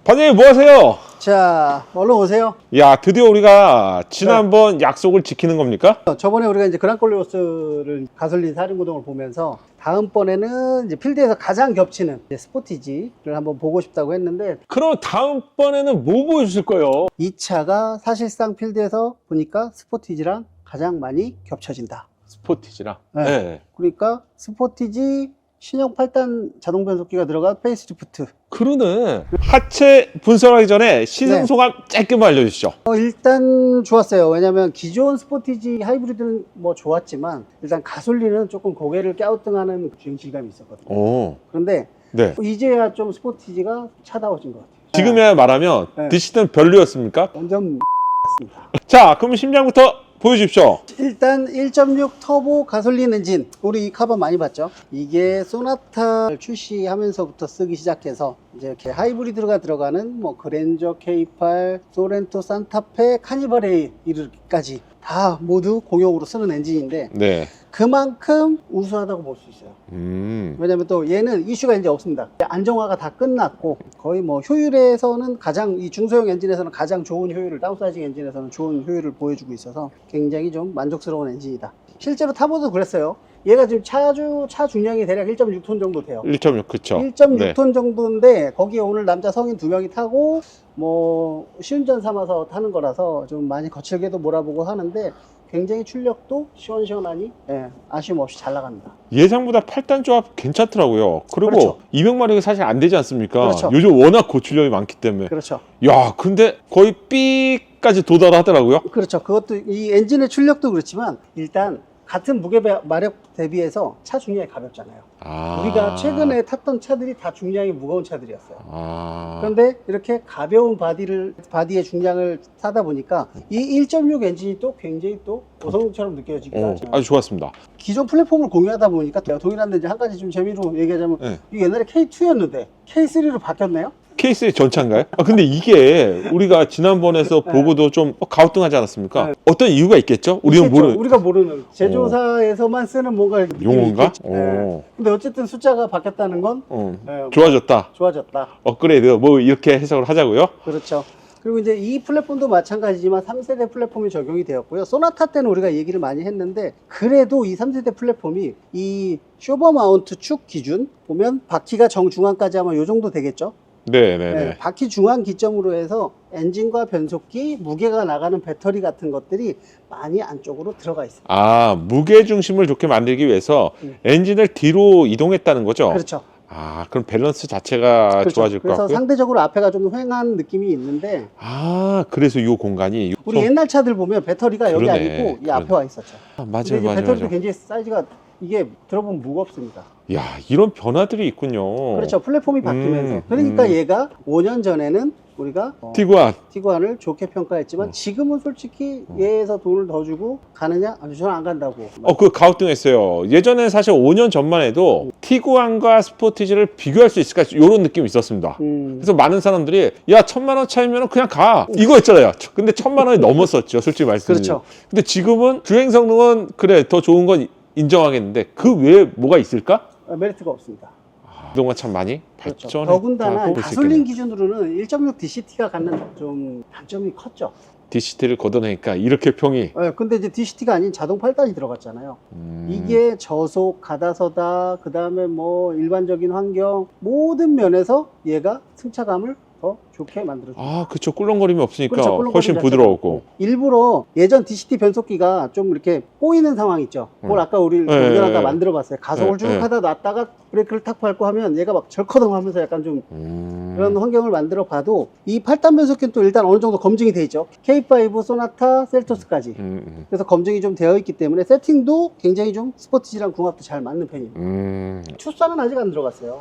반장님 뭐 하세요? 자, 얼른 오세요. 야, 드디어 우리가 지난번 약속을 지키는 겁니까? 저번에 우리가 이제 그랑콜리오스를 가솔린 사륜구동을 보면서 다음번에는 이제 필드에서 가장 겹치는 이제 스포티지를 한번 보고 싶다고 했는데, 그럼 다음번에는 뭐 보여주실 거예요? 이 차가 사실상 필드에서 보니까 스포티지랑 가장 많이 겹쳐진다. 스포티지랑. 네. 네. 그러니까 스포티지 신형 8단 자동 변속기가 들어간 페이스리프트. 그러네. 하체 분석하기 전에 시승 네. 소감 짧게만 알려주시죠. 일단 좋았어요. 왜냐면 기존 스포티지 하이브리드는 뭐 좋았지만 일단 가솔린은 조금 고개를 갸우뚱하는 주행 질감이 있었거든요. 오. 그런데 네. 이제야 좀 스포티지가 차다워진 것 같아요. 지금이야 말하면 네. DC는 별로였습니까? 완전 같습니다. 자, 그럼 심장부터 보여주십시오. 일단 1.6 터보 가솔린 엔진, 우리 이 카바 많이 봤죠? 이게 소나타 출시하면서부터 쓰기 시작해서 이제 이렇게 하이브리드가 들어가는 뭐 그랜저 K8, 소렌토 산타페, 카니발 A 이르기까지 다 모두 공용으로 쓰는 엔진인데 네. 그만큼 우수하다고 볼 수 있어요. 왜냐면 또 얘는 이슈가 이제 없습니다. 안정화가 다 끝났고 거의 뭐 효율에서는 가장, 이 중소형 엔진에서는 가장 좋은 효율을, 다운사이징 엔진에서는 좋은 효율을 보여주고 있어서 굉장히 좀 만족스러운 엔진이다. 실제로 타보도 그랬어요. 얘가 지금 차 중량이 대략 1.6톤 정도 돼요. 1.6, 그쵸. 1.6톤 정도인데 거기에 오늘 남자 성인 2명이 타고 뭐 시운전 삼아서 타는 거라서 좀 많이 거칠게도 몰아보고 하는데 굉장히 출력도 시원시원하니 아쉬움 없이 잘 나갑니다. 예상보다 8단 조합 괜찮더라고요. 그리고 그렇죠. 200마력이 사실 안 되지 않습니까? 그렇죠. 요즘 워낙 고출력이 많기 때문에. 그렇죠. 야, 근데 거의 B까지 도달하더라고요. 그렇죠. 그것도 이 엔진의 출력도 그렇지만 일단 같은 무게 마력 대비해서 차 중량이 가볍잖아요. 우리가 최근에 탔던 차들이 다 중량이 무거운 차들이었어요. 그런데 이렇게 가벼운 바디의 중량을 타다 보니까 이 1.6 엔진이 또 굉장히 또 고성능처럼 느껴지기가 아주 좋았습니다. 기존 플랫폼을 공유하다 보니까 동일한 데인지 한 가지 좀 재미로 얘기하자면 네. 이게 옛날에 K2였는데 K3로 바뀌었네요. 케이스의 전차인가요? 근데 이게 우리가 지난번에서 보고도 좀 가우뚱하지 않았습니까? 네. 어떤 이유가 있겠죠? 우리가 모르는 제조사에서만 쓰는 뭔가 용어인가? 있겠죠. 근데 어쨌든 숫자가 바뀌었다는 건 좋아졌다. 좋아졌다. 업그레이드 뭐 이렇게 해석을 하자고요. 그렇죠. 그리고 이제 이 플랫폼도 마찬가지지만 3세대 플랫폼이 적용이 되었고요. 소나타 때는 우리가 얘기를 많이 했는데 그래도 이 3세대 플랫폼이 이 쇼버 마운트 축 기준 보면 바퀴가 정중앙까지 하면 요 정도 되겠죠. 네네네. 바퀴 중앙 기점으로 해서 엔진과 변속기, 무게가 나가는 배터리 같은 것들이 많이 안쪽으로 들어가 있습니다. 무게 중심을 좋게 만들기 위해서 엔진을 뒤로 이동했다는 거죠? 그렇죠. 그럼 밸런스 자체가 그렇죠. 좋아질 것 같고요. 그래서 상대적으로 앞에가 좀 휑한 느낌이 있는데 그래서 이 공간이 우리 옛날 차들 보면 배터리가 여기 아니고 이 앞에 와 있었죠. 맞아요. 배터리도 굉장히 사이즈가 이게 들어보면 무겁습니다. 야, 이런 변화들이 있군요. 그렇죠. 플랫폼이 바뀌면서. 그러니까 얘가 5년 전에는 우리가 티구안을 좋게 평가했지만 지금은 솔직히 얘에서 돈을 더 주고 가느냐? 아니, 저는 안 간다고. 그 가우뚱했어요. 예전에 사실 5년 전만 해도 티구안과 스포티지를 비교할 수 있을까 이런 느낌이 있었습니다. 그래서 많은 사람들이 야 1000만 원 차이면 그냥 가 이거였잖아요. 근데 1000만 원이 넘었었죠. 솔직히 말씀드리면. 그렇죠. 근데 지금은 주행 성능은 그래 더 좋은 건 인정하겠는데 그 외에 뭐가 있을까? 메리트가 없습니다. 그동안 참 많이 그렇죠. 발전했다고 더군다나 볼수 가솔린 있겠네요. 기준으로는 1.6 DCT가 갖는 좀 단점이 컸죠. DCT를 걷어내니까 이렇게 평이. 근데 이제 DCT가 아닌 자동 8단이 들어갔잖아요. 이게 저속, 가다서다, 그 다음에 뭐 일반적인 환경 모든 면에서 얘가 승차감을 더 좋게 만들어줍니다. 그쵸. 꿀렁거림이 없으니까 그렇죠, 꿀렁거림 훨씬 자체가 부드러웠고. 없고. 일부러 예전 DCT 변속기가 좀 이렇게 꼬이는 상황 있죠. 그걸 아까 우리 운전하다 만들어 봤어요. 가속을 쭉 하다 놨다가 브레이크를 탁 밟고 하면 얘가 막 절커덩 하면서 약간 좀 그런 환경을 만들어 봐도 이 8단 변속기는 또 일단 어느 정도 검증이 돼 있죠. K5, 소나타, 셀토스까지. 그래서 검증이 좀 되어 있기 때문에 세팅도 굉장히 좀 스포티지랑 궁합도 잘 맞는 편입니다. 투싼은 아직 안 들어갔어요.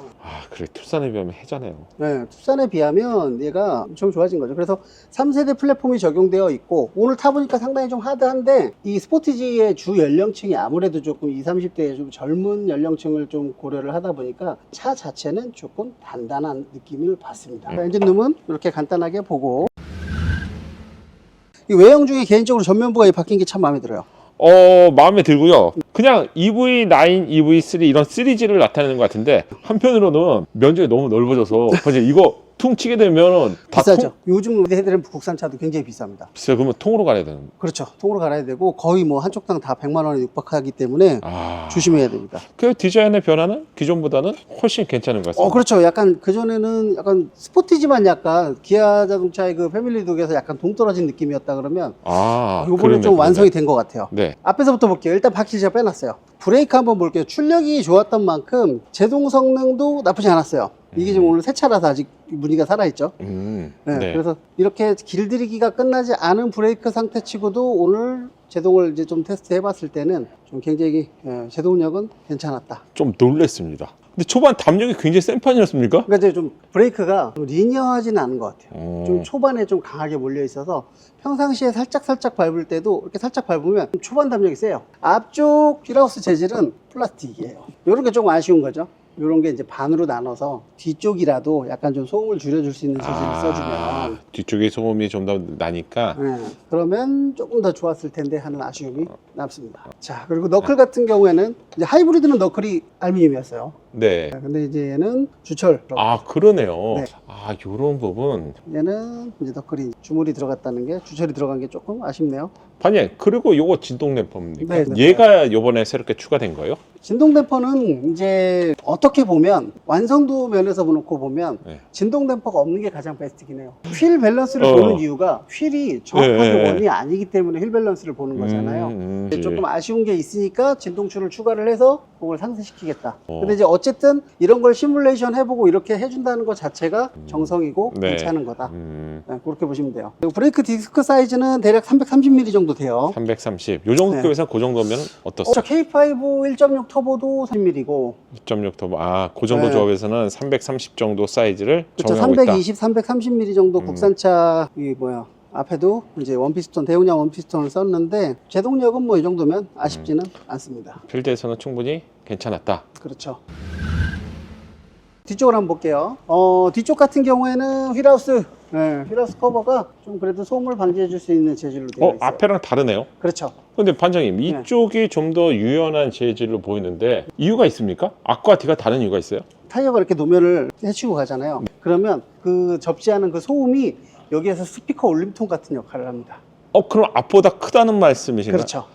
그래. 투싼에 비하면 해자네요. 네, 투싼에 비하면 얘가 엄청 좋아진 거죠. 그래서 3세대 플랫폼이 적용되어 있고 오늘 타보니까 상당히 좀 하드한데 이 스포티지의 주 연령층이 아무래도 조금 20, 30대의 좀 젊은 연령층을 좀 고려를 하다 보니까 차 자체는 조금 단단한 느낌을 받습니다. 엔진룸은 이렇게 간단하게 보고 이 외형 중에 개인적으로 전면부가 바뀐 게 참 마음에 들어요. 마음에 들고요. 그냥 EV9, EV3 이런 시리즈를 나타내는 것 같은데 한편으로는 면적이 너무 넓어져서 이거 퉁치게 되면 다 비싸죠. 요즘 우리 헤드램프 국산차도 굉장히 비쌉니다. 비싸. 그러면 통으로 갈아야 되는. 그렇죠. 통으로 갈아야 되고 거의 뭐 한쪽당 다 100만 원에 육박하기 때문에 조심해야 됩니다. 그 디자인의 변화는 기존보다는 훨씬 괜찮은 것 같습니다. 그렇죠. 약간 그전에는 약간 스포티지만 약간 기아 자동차의 그 패밀리룩에서 약간 동떨어진 느낌이었다 그러면 요번에 좀 완성이 된 것 같아요. 네. 앞에서부터 볼게요. 일단 바퀴 제가 빼놨어요. 브레이크 한번 볼게요. 출력이 좋았던 만큼 제동 성능도 나쁘지 않았어요. 이게 지금 오늘 새 차라서 아직 무늬가 살아있죠. 네, 그래서 이렇게 길들이기가 끝나지 않은 브레이크 상태치고도 오늘 제동을 이제 좀 테스트 해봤을 때는 좀 굉장히 제동력은 괜찮았다. 좀 놀랬습니다. 근데 초반 담력이 굉장히 센 편이었습니까? 그러니까 이제 좀 브레이크가 좀 리니어하지는 않은 것 같아요. 좀 초반에 좀 강하게 몰려 있어서 평상시에 살짝 밟을 때도 이렇게 살짝 밟으면 초반 담력이 세요. 앞쪽 휠하우스 재질은 플라스틱이에요. 이런 게 조금 아쉬운 거죠. 이런 게 이제 반으로 나눠서 뒤쪽이라도 약간 좀 소음을 줄여줄 수 있는 재질을 써주면 뒤쪽에 소음이 좀 더 나니까 그러면 조금 더 좋았을 텐데 하는 아쉬움이 남습니다. 자, 그리고 너클 같은 경우에는 이제 하이브리드는 너클이 알루미늄이었어요. 네. 근데 이제 얘는 주철. 그러네요. 네. 요런 부분. 얘는 이제 너클이 주물이 들어갔다는 게 주철이 들어간 게 조금 아쉽네요. 반장님, 그리고 요거 진동 댐퍼입니까? 네, 네. 얘가 요번에 새롭게 추가된 거예요? 진동 댐퍼는 이제 어떻게 보면 완성도 면에서 놓고 보면 진동 댐퍼가 없는 게 가장 베스트긴 해요. 휠 밸런스를 보는 이유가 휠이 정확하게 원이 아니기 때문에 휠 밸런스를 보는 거잖아요. 조금 아쉬운 게 있으니까 진동추를 추가를 해서 그걸 상쇄시키겠다. 근데 이제 어쨌든 이런 걸 시뮬레이션 해보고 이렇게 해준다는 것 자체가 정성이고 괜찮은 거다. 그렇게 보시면 돼요. 그리고 브레이크 디스크 사이즈는 대략 330mm 정도 돼요. 330. 요 정도 급에서 그 정도면 어떻습니까? K5 1.6 터보도 30mm고 1.6 터보. 그 정도 조합에서는 330 정도 사이즈를 그렇죠. 적용하고 있다. 320, 330mm 정도 국산차 앞에도 이제 원피스톤 대용량 원피스톤을 썼는데 제동력은 뭐 이 정도면 아쉽지는 않습니다. 필드에서는 충분히 괜찮았다. 그렇죠. 뒤쪽을 한번 볼게요. 뒤쪽 같은 경우에는 휠하우스 커버가 좀 그래도 소음을 방지해 줄 수 있는 재질로 되어 있어요. 앞에랑 다르네요. 그렇죠. 근데 반장님, 이쪽이 좀 더 유연한 재질로 보이는데 이유가 있습니까? 앞과 뒤가 다른 이유가 있어요? 타이어가 이렇게 노면을 헤치고 가잖아요. 그러면 그 접지하는 그 소음이 여기에서 스피커 울림통 같은 역할을 합니다. 그럼 앞보다 크다는 말씀이신가요? 그렇죠.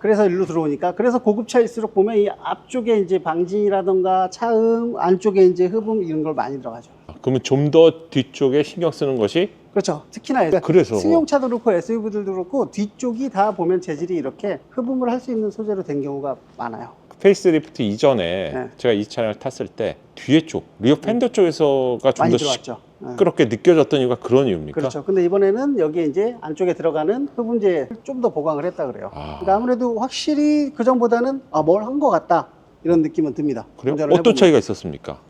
그래서 일로 들어오니까 그래서 고급차일수록 보면 이 앞쪽에 이제 방진이라던가 차음, 안쪽에 이제 흡음 이런 걸 많이 들어가죠. 그러면 좀 더 뒤쪽에 신경 쓰는 것이 그렇죠. 특히나 그래서 승용차도 그렇고 SUV들도 그렇고 뒤쪽이 다 보면 재질이 이렇게 흡음을 할 수 있는 소재로 된 경우가 많아요. 페이스리프트 이전에 제가 이 차량을 탔을 때 뒤에 쪽, 리어 펜더 쪽에서가 좀 많이 더 들어왔죠. 시끄럽게 느껴졌던 이유가 그런 이유입니까? 그렇죠. 근데 이번에는 여기에 이제 안쪽에 들어가는 흡음재를 좀 더 보강을 했다 그래요. 그러니까 아무래도 확실히 그전보다는 뭘 한 것 같다 이런 느낌은 듭니다. 그래요? 어떤 차이가 있었습니까?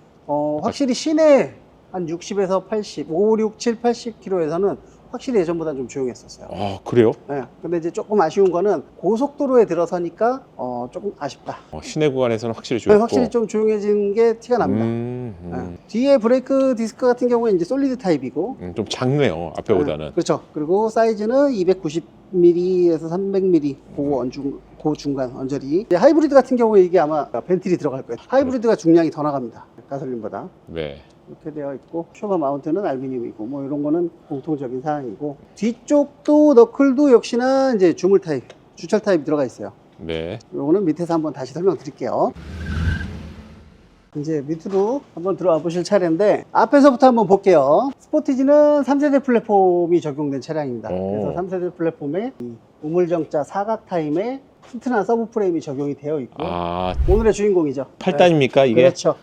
확실히 시내 한 60에서 80, 5, 6, 7, 80km에서는 확실히 예전보다 좀 조용했었어요. 그래요? 네. 근데 이제 조금 아쉬운 거는 고속도로에 들어서니까 조금 아쉽다. 시내 구간에서는 확실히 조용했고 확실히 좀 조용해진 게 티가 납니다. 네. 뒤에 브레이크 디스크 같은 경우에 이제 솔리드 타입이고 좀 작네요, 앞에보다는. 그렇죠. 그리고 사이즈는 290mm에서 300mm 그 중간 언저리. 하이브리드 같은 경우에 이게 아마 벤틀이 들어갈 거예요. 하이브리드가 중량이 더 나갑니다. 가솔린보다. 네. 이렇게 되어 있고 쇼바 마운트는 알루미늄이고 뭐 이런 거는 공통적인 사항이고 뒤쪽도 너클도 역시나 이제 주물 타입, 주철 타입이 들어가 있어요. 네. 요거는 밑에서 한번 다시 설명드릴게요. 이제 밑으로 한번 들어와 보실 차례인데 앞에서부터 한번 볼게요. 스포티지는 3세대 플랫폼이 적용된 차량입니다. 그래서 3세대 플랫폼에 이 우물정자 사각 타임에 튼튼한 서브 프레임이 적용이 되어 있고 오늘의 주인공이죠. 8단입니까 이게? 그렇죠.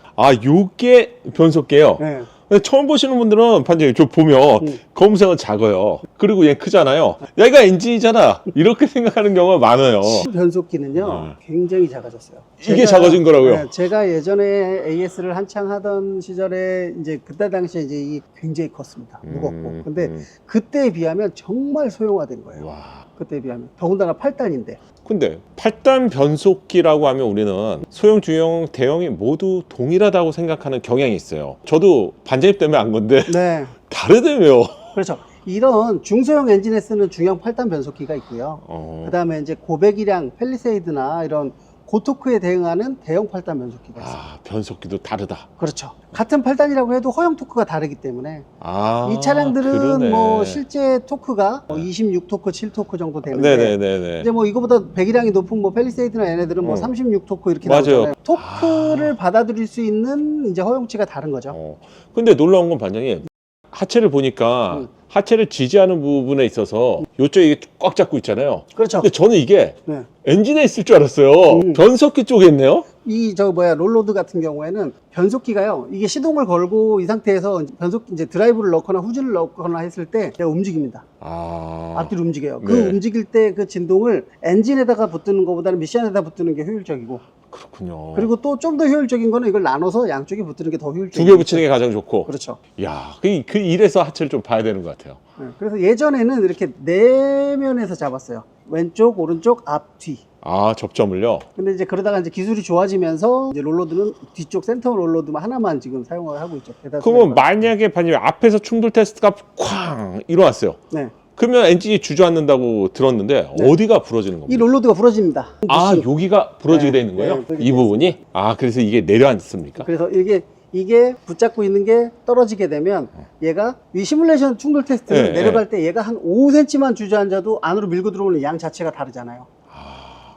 요게 변속기예요. 네. 근데 처음 보시는 분들은 반장님 저 보면 검색은 작아요. 그리고 얘 크잖아요. 얘가 엔진이잖아. 이렇게 생각하는 경우가 많아요. 변속기는요 굉장히 작아졌어요. 이게 작아진 거라고요? 제가 예전에 AS를 한창 하던 시절에 이제 그때 당시에 이제 이 굉장히 컸습니다. 무겁고. 근데 그때에 비하면 정말 소형화된 거예요. 와. 그때에 비하면 더군다나 8단인데. 근데 8단 변속기라고 하면 우리는 소형, 중형, 대형이 모두 동일하다고 생각하는 경향이 있어요. 저도 반장님 때문에 안 건데 네. 다르다며요. 그렇죠. 이런 중소형 엔진에 쓰는 중형 8단 변속기가 있고요. 그 다음에 이제 고배기량 펠리세이드나 이런 고토크에 대응하는 대형 8단 변속기가 있어요. 아, 변속기도 다르다. 그렇죠. 같은 8단이라고 해도 허용 토크가 다르기 때문에 아, 이 차량들은 그러네. 뭐 실제 토크가 26토크, 7토크 정도 되는데 네네네네. 이제 뭐 이거보다 배기량이 높은 뭐 펠리세이드나 얘네들은 뭐 36토크 이렇게 맞아요. 나오잖아요. 토크를 받아들일 수 있는 이제 허용치가 다른 거죠. 근데 놀라운 건 반장님, 하체를 보니까 하체를 지지하는 부분에 있어서 요쪽에 이게 꽉 잡고 있잖아요. 그렇죠. 근데 저는 이게 네. 엔진에 있을 줄 알았어요. 변속기 쪽에 있네요. 이 롤로드 같은 경우에는 변속기가요. 이게 시동을 걸고 이 상태에서 이제 드라이브를 넣거나 후진을 넣거나 했을 때 얘가 움직입니다. 앞뒤로 움직여요. 그 네. 움직일 때 그 진동을 엔진에다가 붙드는 것보다는 미션에다 붙드는 게 효율적이고. 그렇군요. 그리고 또 좀 더 효율적인 거는 이걸 나눠서 양쪽에 붙드는 게 더 두 효율적이고. 개 붙이는 게 가장 좋고. 그렇죠. 야, 그 이래서 하체를 좀 봐야 되는 것 같아요. 네, 그래서 예전에는 이렇게 내면에서 잡았어요. 왼쪽, 오른쪽, 앞, 뒤. 아, 접점을요? 근데 이제 그러다가 이제 기술이 좋아지면서 이제 롤러드는 뒤쪽 센터 롤러드만 하나만 지금 사용을 하고 있죠. 그러면 만약에 반장님 앞에서 충돌 테스트가 쾅 일어났어요. 네. 그러면 엔진이 주저앉는다고 들었는데 네. 어디가 부러지는 겁니까? 이 롤러드가 부러집니다. 아, 여기가 부러지게 네, 되는 거예요? 네, 이 부분이? 아, 그래서 이게 내려앉습니까? 그래서 이게 붙잡고 있는 게 떨어지게 되면 얘가 이 시뮬레이션 충돌 테스트를 네, 내려갈 때 얘가 한 5cm만 주저앉아도 안으로 밀고 들어오는 양 자체가 다르잖아요.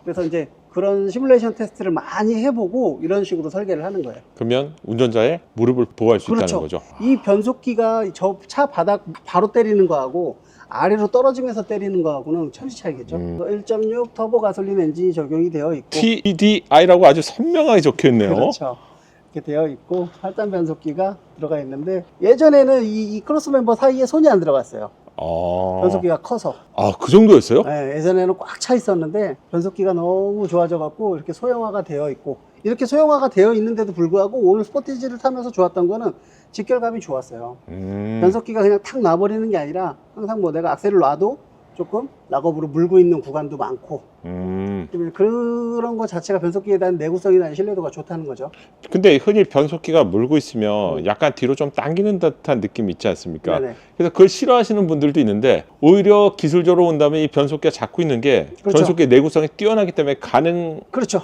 그래서 이제 그런 시뮬레이션 테스트를 많이 해보고 이런 식으로 설계를 하는 거예요. 그러면 운전자의 무릎을 보호할 수 그렇죠. 있다는 거죠. 이 변속기가 저 차 바닥 바로 때리는 거하고 아래로 떨어지면서 때리는 거하고는 천지 차이겠죠. 1.6 터보 가솔린 엔진이 적용이 되어 있고 TDI라고 아주 선명하게 적혀 있네요. 그렇죠. 이렇게 되어 있고 8단 변속기가 들어가 있는데 예전에는 이 크로스 멤버 사이에 손이 안 들어갔어요. 변속기가 커서. 아, 그 정도였어요? 네, 예전에는 꽉 차 있었는데 변속기가 너무 좋아져 갖고 이렇게 소형화가 되어 있고 이렇게 소형화가 되어 있는데도 불구하고 오늘 스포티지를 타면서 좋았던 거는 직결감이 좋았어요. 변속기가 그냥 탁 놔버리는 게 아니라 항상 뭐 내가 악셀을 놔도 조금 락업으로 물고 있는 구간도 많고 그런 거 자체가 변속기에 대한 내구성이나 신뢰도가 좋다는 거죠. 근데 흔히 변속기가 물고 있으면 약간 뒤로 좀 당기는 듯한 느낌이 있지 않습니까? 네네. 그래서 그걸 싫어하시는 분들도 있는데 오히려 기술적으로 온다면 이 변속기가 잡고 있는 게 그렇죠. 변속기의 내구성이 뛰어나기 때문에 그렇죠.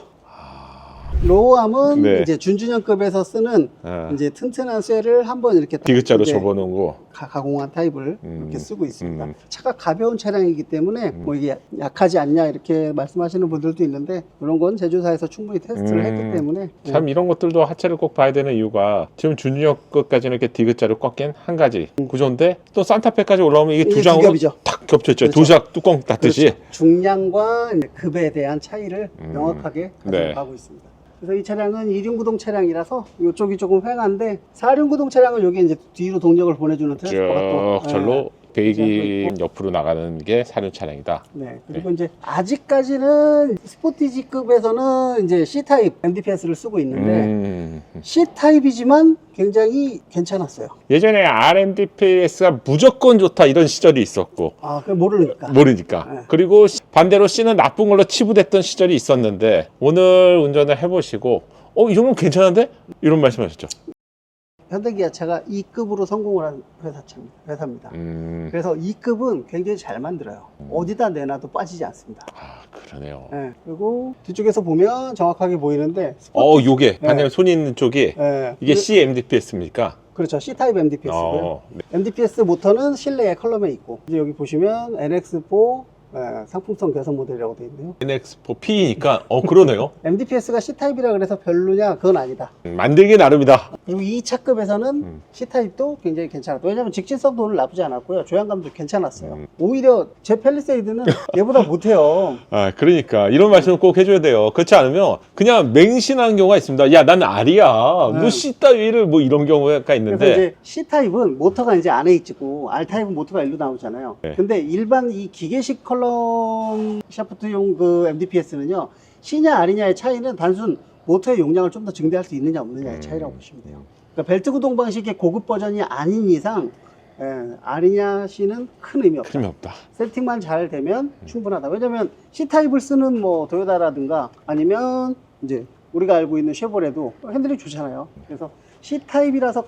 로우암은 네. 이제 준준형급에서 쓰는 이제 튼튼한 쇠를 한번 이렇게 디귿자로 이제 접어놓은 거. 가공한 타입을 이렇게 쓰고 있습니다. 음. 차가 가벼운 차량이기 때문에 뭐 이게 약하지 않냐 이렇게 말씀하시는 분들도 있는데 이런 건 제조사에서 충분히 테스트를 했기 때문에 참 이런 것들도 하체를 꼭 봐야 되는 이유가 지금 준준형 것까지는 이렇게 디귿자로 꺾인 한 가지 구조인데 또 산타페까지 올라오면 이게 두 이게 장으로 두 겹이죠. 탁 겹쳐있죠. 그렇죠. 도시락 뚜껑 닫듯이. 그렇죠. 중량과 이제 급에 대한 차이를 명확하게 네. 가지고 있습니다. 그래서 이 차량은 2륜구동 차량이라서 이쪽이 조금 휑한데 4륜구동 차량은 여기 이제 뒤로 동력을 보내주는 트랜스퍼가 또 절로 배기 있고. 옆으로 나가는 게 사륜 차량이다. 네. 그리고 이제 아직까지는 스포티지급에서는 이제 C타입 MDPS를 쓰고 있는데 C타입이지만 굉장히 괜찮았어요. 예전에 RMDPS가 무조건 좋다 이런 시절이 있었고 아, 그걸 모르니까. 모르니까. 네. 그리고 반대로 C는 나쁜 걸로 치부됐던 시절이 있었는데 오늘 운전을 해보시고 이 정도면 괜찮은데? 이런 말씀하셨죠. 현대기아차가 2급으로 성공을 한 회사입니다. 그래서 2급은 굉장히 잘 만들어요. 어디다 내놔도 빠지지 않습니다. 아, 그러네요. 네. 그리고 뒤쪽에서 보면 정확하게 보이는데 요게 반대로 손이 있는 쪽이 네. 이게 CMDPS입니까? 그렇죠. C타입 MDPS고요. 네. MDPS 모터는 실내에 컬럼에 있고 이제 여기 보시면 NX4 상품성 개선 모델이라고 되어 있네요. NX4P니까 그러네요. MDPS가 C타입이라 그래서 별로냐? 그건 아니다. 만들기 나름이다. 그리고 이 차급에서는 C타입도 굉장히 괜찮았고 왜냐면 직진성도 오늘 나쁘지 않았고요. 조향감도 괜찮았어요. 오히려 제 펠리세이드는 얘보다 못해요. 아, 그러니까 이런 말씀을 꼭 해줘야 돼요. 그렇지 않으면 그냥 맹신하는 경우가 있습니다. 야, 난 R이야. 너 C 따위를 뭐 이런 경우가 그래서 있는데. 이제 C타입은 모터가 이제 안에 있고 R타입은 모터가 일로 나오잖아요. 네. 근데 일반 이 기계식 컬럼 샤프트용 그 MDPS는요, C냐 R이냐의 차이는 단순 모터의 용량을 좀 더 증대할 수 있느냐 없느냐의 차이라고 보시면 돼요. 그러니까 벨트 구동 방식의 고급 버전이 아닌 이상 R이냐 C는 큰 의미 없다. 힘이 없다. 세팅만 잘 되면 충분하다. 왜냐면 C타입을 쓰는 뭐 도요타라든가 아니면 이제 우리가 알고 있는 쉐보레도 핸들이 좋잖아요. 그래서 C타입이라서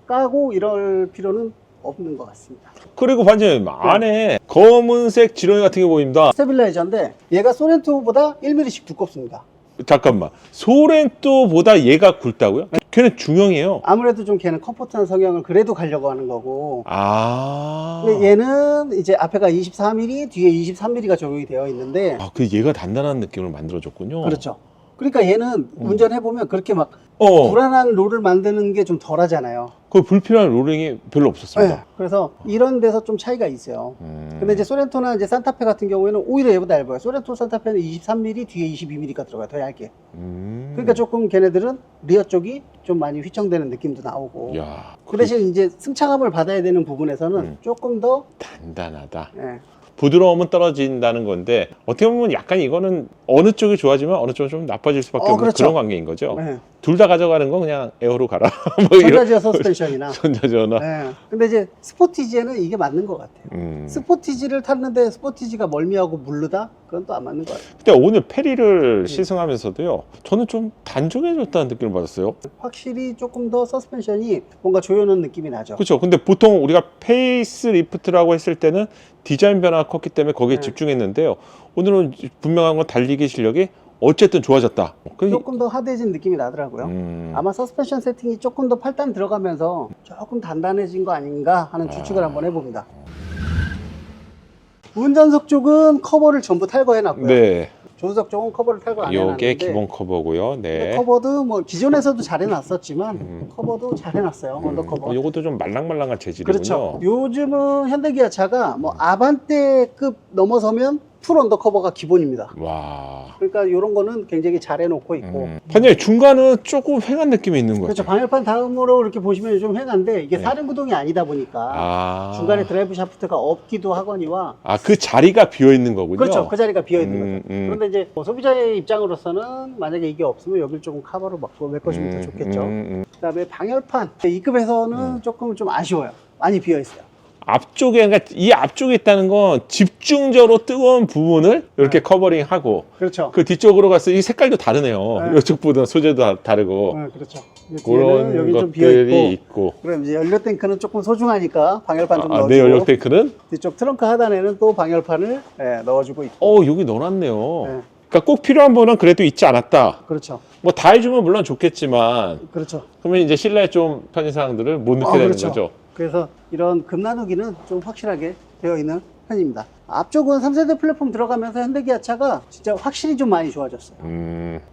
까고 이럴 필요는 없는 것 같습니다. 그리고 반장님 안에 검은색 지렁이 같은 게 보입니다. 스테빌라이저인데 얘가 소렌토보다 1mm씩 두껍습니다. 잠깐만. 소렌토보다 얘가 굵다고요? 걔는 중형이에요. 아무래도 좀 걔는 컴포트한 성향을 그래도 가려고 하는 거고. 아. 근데 얘는 이제 앞에가 24mm, 뒤에 23mm가 적용이 되어 있는데. 아, 그 얘가 단단한 느낌을 만들어줬군요. 그렇죠. 그러니까 얘는 운전해보면 그렇게 막 어. 불안한 롤을 만드는 게 좀 덜하잖아요. 그 불필요한 롤링이 별로 없었습니다. 네. 그래서 이런 데서 좀 차이가 있어요. 근데 이제 소렌토나 이제 산타페 같은 경우에는 오히려 얘보다 얇아요. 소렌토 산타페는 23mm, 뒤에 22mm가 들어가요. 더 얇게. 그러니까 조금 걔네들은 리어 쪽이 좀 많이 휘청되는 느낌도 나오고. 야, 그 대신 이제 승차감을 받아야 되는 부분에서는 조금 더 단단하다. 예, 부드러움은 떨어진다는 건데 어떻게 보면 약간 이거는 어느 쪽이 좋아지면 어느 쪽은 좀 나빠질 수밖에 없는 그렇죠. 그런 관계인 거죠. 예. 둘 다 가져가는 건 그냥 에어로 가라. 뭐 이런 전자지어 서스펜션이나. 전자전화. 예. 근데 이제 스포티지에는 이게 맞는 것 같아요. 스포티지를 탔는데 스포티지가 멀미하고 물르다? 그건 또 안 맞는 것 같아요. 근데 오늘 페리를 시승하면서도요. 저는 좀 단정해졌다는 느낌을 받았어요. 확실히 조금 더 서스펜션이 뭔가 조여놓은 느낌이 나죠. 그렇죠. 근데 보통 우리가 페이스 리프트라고 했을 때는 디자인 변화가 컸기 때문에 거기에 네. 집중했는데요. 오늘은 분명한 건 달리기 실력이 어쨌든 좋아졌다. 조금 더 하드해진 느낌이 나더라고요. 아마 서스펜션 세팅이 조금 더 8단 들어가면서 조금 단단해진 거 아닌가 하는 추측을 한번 해봅니다. 운전석 쪽은 커버를 전부 탈거해놨고요. 네. 조수석 쪽은 커버를 탈거 안 해놨는데 이게 기본 커버고요. 네. 커버도 뭐 기존에서도 잘 해놨었지만 커버도 잘 해놨어요. 언더커버. 이것도 좀 말랑말랑한 재질이군요. 그렇죠. 요즘은 현대기아차가 뭐 아반떼급 넘어서면 풀 언더커버가 기본입니다. 와. 그러니까 이런 거는 굉장히 잘 해놓고 있고. 반장님 중간은 조금 휑한 느낌이 있는 것 그렇죠. 같아요. 방열판 다음으로 이렇게 보시면 좀 휑한데 이게 네. 사륜구동이 아니다 보니까 아. 중간에 드라이브 샤프트가 없기도 하거니와 아, 그 자리가 비어 있는 거군요. 그렇죠. 그 자리가 비어 있는 거죠. 음. 그런데 이제 뭐 소비자의 입장으로서는 만약에 이게 없으면 여기를 조금 커버로 막고 메꿔주면 더 좋겠죠. 그다음에 방열판 이 급에서는 조금 좀 아쉬워요. 많이 비어 있어요. 앞쪽에, 그러니까 이 앞쪽에 있다는 건 집중적으로 뜨거운 부분을 이렇게 커버링하고 그렇죠. 그 뒤쪽으로 가서 이 색깔도 다르네요. 네. 이쪽보다 소재도 다르고 네, 그렇죠. 그런 여기 좀 비어 것들이 있고. 있고. 그럼 이제 연료 탱크는 조금 소중하니까 방열판 좀 넣어주고. 내 연료 탱크는 뒤쪽 트렁크 하단에는 또 방열판을 넣어주고 있고. 여기 넣어놨네요. 네. 그러니까 꼭 필요한 분은 그래도 있지 않았다. 그렇죠. 뭐 다 해주면 물론 좋겠지만 그렇죠. 그러면 이제 실내 좀 편의사항들을 못 느끼게 되는 그렇죠. 거죠. 그래서 이런 급 나누기는 좀 확실하게 되어 있는 편입니다. 앞쪽은 3세대 플랫폼 들어가면서 현대기아차가 진짜 확실히 좀 많이 좋아졌어요.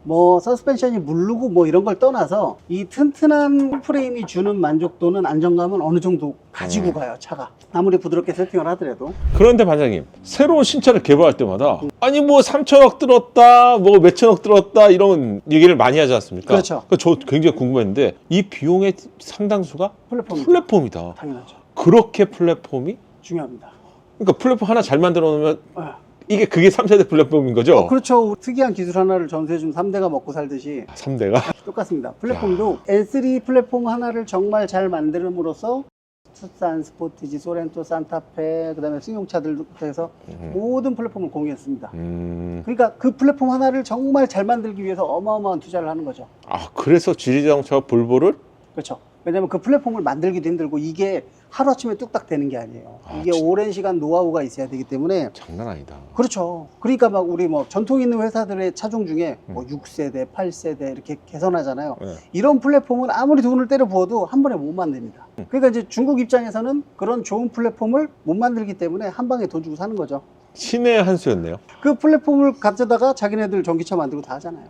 뭐 서스펜션이 무르고 뭐 이런 걸 떠나서 이 튼튼한 프레임이 주는 만족도는 안정감은 어느 정도 가지고 가요, 차가. 아무리 부드럽게 세팅을 하더라도. 그런데 반장님, 새로운 신차를 개발할 때마다 아니 뭐 3천억 들었다, 뭐 몇천억 들었다 이런 얘기를 많이 하지 않습니까? 그렇죠. 저 굉장히 궁금했는데 이 비용의 상당수가 플랫폼이다. 당연하죠. 그렇게 플랫폼이? 중요합니다. 그러니까 플랫폼 하나 잘 만들어 놓으면 네. 그게 3세대 플랫폼인 거죠? 그렇죠. 특이한 기술 하나를 전수해준 3대가 먹고 살듯이 3대가? 똑같습니다. 플랫폼도 N3 플랫폼 하나를 정말 잘 만듦으로써 투싼, 스포티지, 소렌토, 산타페, 그 다음에 승용차들부터 해서 모든 플랫폼을 공유했습니다. 그러니까 그 플랫폼 하나를 정말 잘 만들기 위해서 어마어마한 투자를 하는 거죠. 아, 그래서 지리자동차가 볼보를? 그렇죠. 왜냐면 그 플랫폼을 만들기도 힘들고 이게 하루아침에 뚝딱 되는 게 아니에요. 이게 오랜 시간 노하우가 있어야 되기 때문에. 장난 아니다. 그렇죠. 그러니까 막 우리 뭐 전통 있는 회사들의 차종 중에 뭐 6세대, 8세대 이렇게 개선하잖아요. 네. 이런 플랫폼은 아무리 돈을 때려 부어도 한 번에 못 만듭니다. 그러니까 이제 중국 입장에서는 그런 좋은 플랫폼을 못 만들기 때문에 한 방에 돈 주고 사는 거죠. 신의 한 수였네요. 그 플랫폼을 가져다가 자기네들 전기차 만들고 다 하잖아요.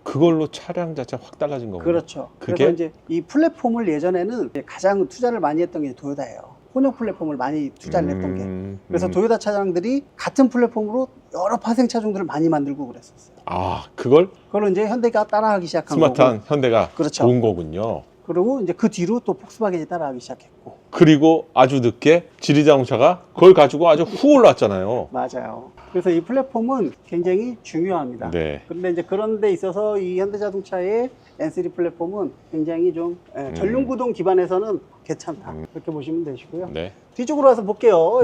그걸로 차량 자체가 확 달라진 거군요. 그렇죠. 그게? 그래서 이제 이 플랫폼을 예전에는 가장 투자를 많이 했던 게 도요타예요. 혼용 플랫폼을 많이 투자를 했던 게. 그래서 도요타 차량들이 같은 플랫폼으로 여러 파생 차종들을 많이 만들고 그랬었어요. 아, 그걸 이제 현대가 따라하기 시작한 스마트한 거고. 현대가 그렇죠. 본 거군요. 그리고 이제 그 뒤로 또 폭스바겐이 따라하기 시작했고. 그리고 아주 늦게 지리자동차가 그걸 가지고 아주 훅 올라왔잖아요. 맞아요. 그래서 이 플랫폼은 굉장히 중요합니다. 네. 그런데 이제 그런 데 있어서 이 현대자동차의 N3 플랫폼은 굉장히 좀 전륜구동 기반에서는 괜찮다. 이렇게 보시면 되시고요. 네. 뒤쪽으로 와서 볼게요.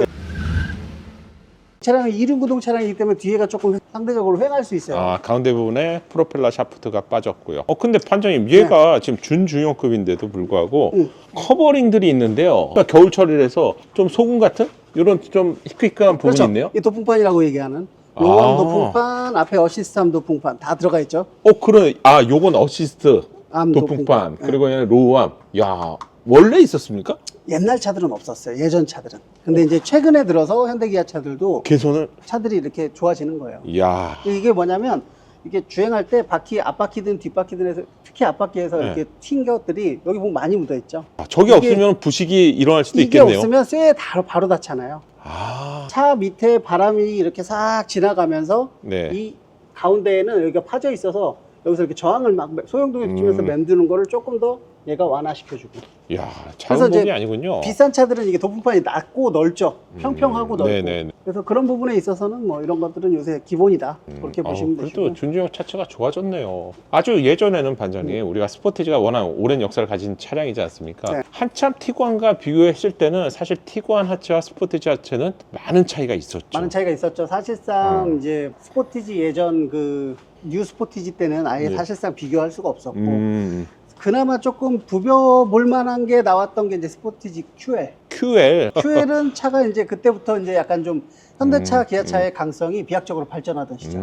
차량은 2륜구동 차량이기 때문에 뒤에가 조금 상대적으로 휑할 수 있어요. 아, 가운데 부분에 프로펠러 샤프트가 빠졌고요. 근데 판장님, 얘가 지금 준중형급인데도 불구하고 커버링들이 있는데요. 겨울철이라서 좀 소금 같은 이런 좀 희끗희끗한 부분이 그렇죠. 있네요. 이 도풍판이라고 얘기하는 로암 아. 도풍판, 앞에 어시스트암 도풍판 다 들어가 있죠. 그러네. 요건 어시스트, 암 도풍판, 네. 그리고 그냥 로우암. 야, 원래 있었습니까? 옛날 차들은 없었어요. 예전 차들은. 근데 이제 최근에 들어서 현대기아 차들도 개선을? 차들이 이렇게 좋아지는 거예요. 야. 이게 뭐냐면 이게 주행할 때 바퀴 앞바퀴든 뒷바퀴든 해서 특히 앞바퀴에서 네. 이렇게 튄 것들이 여기 보면 많이 묻어 있죠. 저게 이게- 없으면 부식이 일어날 수도 이게 있겠네요. 없으면 쇠에 바로 닿잖아요. 아, 차 밑에 바람이 이렇게 싹 지나가면서 네. 이 가운데에는 여기가 파져 있어서 여기서 이렇게 저항을 막 소용돌이 주면서 만드는 거를 조금 더 얘가 완화시켜주고. 야, 그래서 작은 이제 몸이 아니군요. 비싼 차들은 이게 도풍판이 낮고 넓죠. 평평하고 넓고. 네네. 그래서 그런 부분에 있어서는 뭐 이런 것들은 요새 기본이다. 그렇게 보시면 되시고. 그래도 준주형 차체가 좋아졌네요. 아주 예전에는 반장님 우리가 스포티지가 워낙 오랜 역사를 가진 차량이지 않습니까? 네. 한참 티구안과 비교했을 때는 사실 티구안 하체와 스포티지 하체는 많은 차이가 있었죠. 많은 차이가 있었죠. 사실상 이제 스포티지 예전 그 뉴 스포티지 때는 아예 네. 사실상 비교할 수가 없었고 음, 그나마 조금 부벼볼 만한 게 나왔던 게 이제 스포티지 QL. QL. QL은 차가 이제 그때부터 이제 약간 좀 현대차, 기아차의 강성이 비약적으로 발전하던 시절.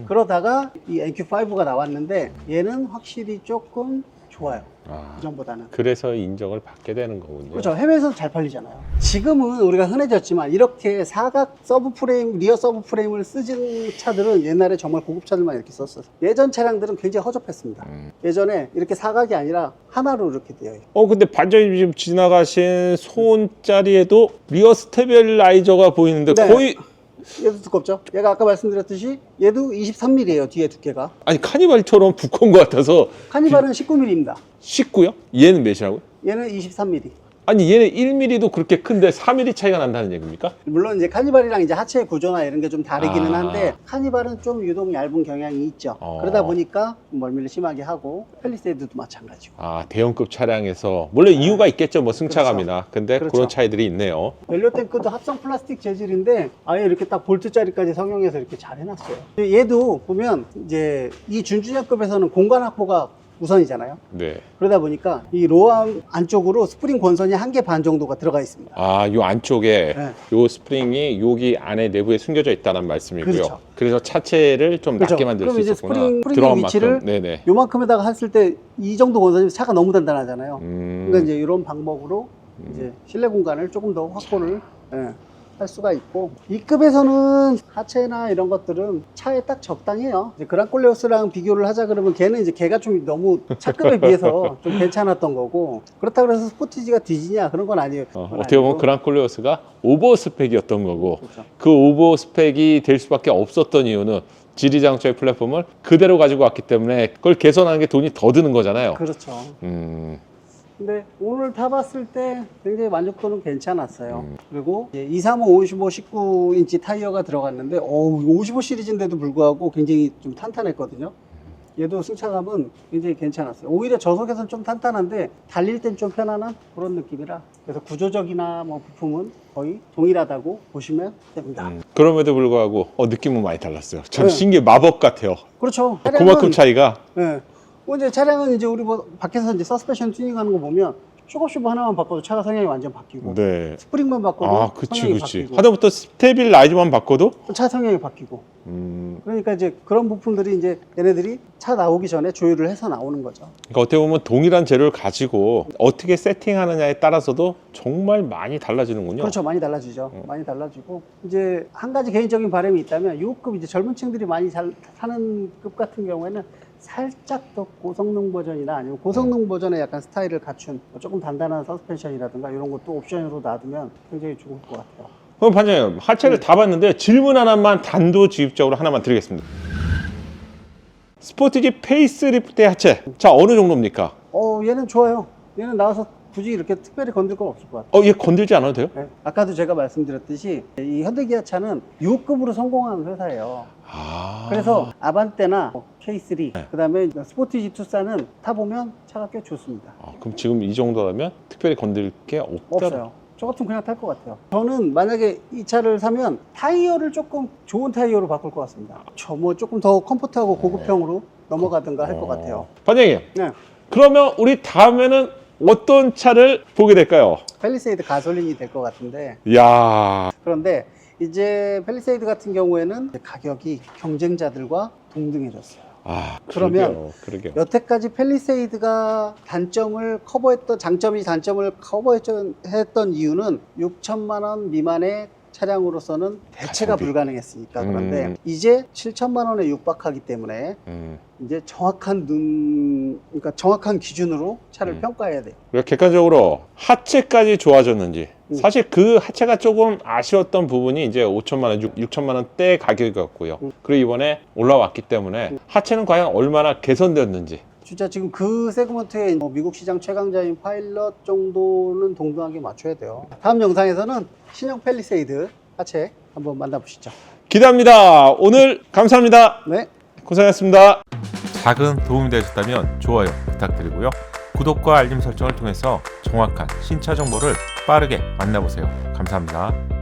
그러다가 이 NQ5가 나왔는데 얘는 확실히 조금 좋아요. 그전보다는. 그래서 인정을 받게 되는 거군요. 그렇죠. 해외에서 잘 팔리잖아요. 지금은 우리가 흔해졌지만 이렇게 사각 서브 프레임, 리어 서브 프레임을 쓰진 차들은 옛날에 정말 고급 차들만 이렇게 썼어요. 예전 차량들은 굉장히 허접했습니다. 예전에 이렇게 사각이 아니라 하나로 이렇게 되어 있어요. 근데 반장님 지금 지나가신 손자리에도 리어 스테빌라이저가 보이는데 네. 거의 얘도 두껍죠? 얘가 아까 말씀드렸듯이 얘도 23mm예요. 뒤에 두께가. 아니 카니발처럼 두꺼운 것 같아서 카니발은 19mm입니다. 19요? 얘는 몇이라고요? 얘는 23mm. 아니 얘는 1mm도 그렇게 큰데 4mm 차이가 난다는 얘기입니까? 물론 이제 카니발이랑 이제 하체 구조나 이런 게 좀 다르기는 아. 한데 카니발은 좀 유독 얇은 경향이 있죠. 그러다 보니까 멀미를 심하게 하고 펠리세이드도 마찬가지고. 대형급 차량에서 물론 이유가 있겠죠. 뭐 승차감이나. 근데 그렇죠. 그런 차이들이 있네요. 연료 탱크도 합성 플라스틱 재질인데 아예 이렇게 딱 볼트 자리까지 성형해서 이렇게 잘 해놨어요. 얘도 보면 이제 이 준준형급에서는 공간 확보가 우선이잖아요. 네. 그러다 보니까 이 로암 안쪽으로 스프링 권선이 1개 반 정도가 들어가 있습니다. 요 안쪽에 네. 요 스프링이 여기 안에 내부에 숨겨져 있다는 말씀이고요. 그렇죠. 그래서 차체를 좀 그렇죠. 낮게 만들 그럼 수 이제 있었구나. 스프링의 들어간 위치를 만큼. 네네. 요만큼에다가 했을 때 이 정도 권선이면 차가 너무 단단하잖아요. 음. 그러니까 이제 이런 방법으로 이제 실내 공간을 조금 더 확보를 할 수가 있고 이 급에서는 하체나 이런 것들은 차에 딱 적당해요. 이제 그랑콜레오스랑 비교를 하자 그러면 걔는 이제 걔가 좀 너무 차급에 비해서 좀 괜찮았던 거고 그렇다고 해서 스포티지가 뒤지냐 그런 건 아니에요. 그건 어떻게 보면 아니고. 그랑콜레오스가 오버 스펙이었던 거고 그렇죠. 그 오버 스펙이 될 수밖에 없었던 이유는 지리장초의 플랫폼을 그대로 가지고 왔기 때문에 그걸 개선하는 게 돈이 더 드는 거잖아요. 그렇죠. 음. 근데 오늘 타봤을 때 굉장히 만족도는 괜찮았어요. 그리고 235, 55, 19인치 타이어가 들어갔는데 55 시리즈인데도 불구하고 굉장히 좀 탄탄했거든요. 얘도 승차감은 굉장히 괜찮았어요. 오히려 저속에서는 좀 탄탄한데 달릴 땐 좀 편안한 그런 느낌이라 그래서 구조적이나 뭐 부품은 거의 동일하다고 보시면 됩니다. 그럼에도 불구하고 느낌은 많이 달랐어요. 참 네. 신기해. 마법 같아요. 그렇죠. 그만큼 차이가. 네. 이제 차량은 이제 우리 뭐 밖에서 이제 서스펜션 튜닝하는 거 보면 쇼크쇼브 하나만 바꿔도 차가 성향이 완전 바뀌고 네. 스프링만 바꿔도 그치, 성향이 그치. 바뀌고 하다부터 스테빌라이저만 바꿔도 차 성향이 바뀌고 그러니까 이제 그런 부품들이 이제 얘네들이 차 나오기 전에 조율을 해서 나오는 거죠. 그러니까 어떻게 보면 동일한 재료를 가지고 어떻게 세팅하느냐에 따라서도 정말 많이 달라지는군요. 그렇죠. 많이 달라지죠. 많이 달라지고 이제 한 가지 개인적인 바람이 있다면 이 급 이제 젊은 층들이 많이 사는 급 같은 경우에는 살짝 더 고성능 버전이나 아니면 고성능 버전의 약간 스타일을 갖춘 뭐 조금 단단한 서스펜션이라든가 이런 것도 옵션으로 놔두면 굉장히 좋을 것 같아요. 그럼 반장님 하체를 다 봤는데 질문 하나만 단도직입적으로 하나만 드리겠습니다. 스포티지 페이스리프트 하체 자 어느 정도입니까? 얘는 좋아요. 얘는 나와서 굳이 이렇게 특별히 건들 건 없을 것 같아요. 얘 건들지 않아도 돼요? 네. 아까도 제가 말씀드렸듯이 이 현대기아차는 6급으로 성공한 회사예요. 그래서 아반떼나 K3 그다음에 스포티지 투싼은 타보면 차가 꽤 좋습니다. 그럼 지금 이 정도라면 특별히 건들 게 없다. 없어요. 저 같으면 그냥 탈 것 같아요. 저는 만약에 이 차를 사면 타이어를 조금 좋은 타이어로 바꿀 것 같습니다. 뭐 조금 더 컴포트하고 고급형으로 넘어가든가 할 것 같아요. 반장님 네. 그러면 우리 다음에는 어떤 차를 보게 될까요? 펠리세이드 가솔린이 될 것 같은데 이야 그런데 이제 팰리세이드 같은 경우에는 가격이 경쟁자들과 동등해졌어요. 아, 그러면 그러게요. 여태까지 팰리세이드가 장점이 단점을 커버했던 이유는 6천만 원 미만의 차량으로서는 대체가 가성비. 불가능했으니까. 그런데 이제 7천만 원에 육박하기 때문에 이제 그러니까 정확한 기준으로 차를 평가해야 돼요. 그러니까 객관적으로 하체까지 좋아졌는지 사실 그 하체가 조금 아쉬웠던 부분이 이제 5천만 원, 6천만 원대 가격이었고요. 그리고 이번에 올라왔기 때문에 하체는 과연 얼마나 개선되었는지. 진짜 지금 그 세그먼트에 미국 시장 최강자인 파일럿 정도는 동등하게 맞춰야 돼요. 다음 영상에서는 신형 팰리세이드 하체 한번 만나보시죠. 기대합니다. 오늘 감사합니다. 네. 고생하셨습니다. 작은 도움이 되셨다면 좋아요 부탁드리고요. 구독과 알림 설정을 통해서 정확한 신차 정보를 빠르게 만나보세요. 감사합니다.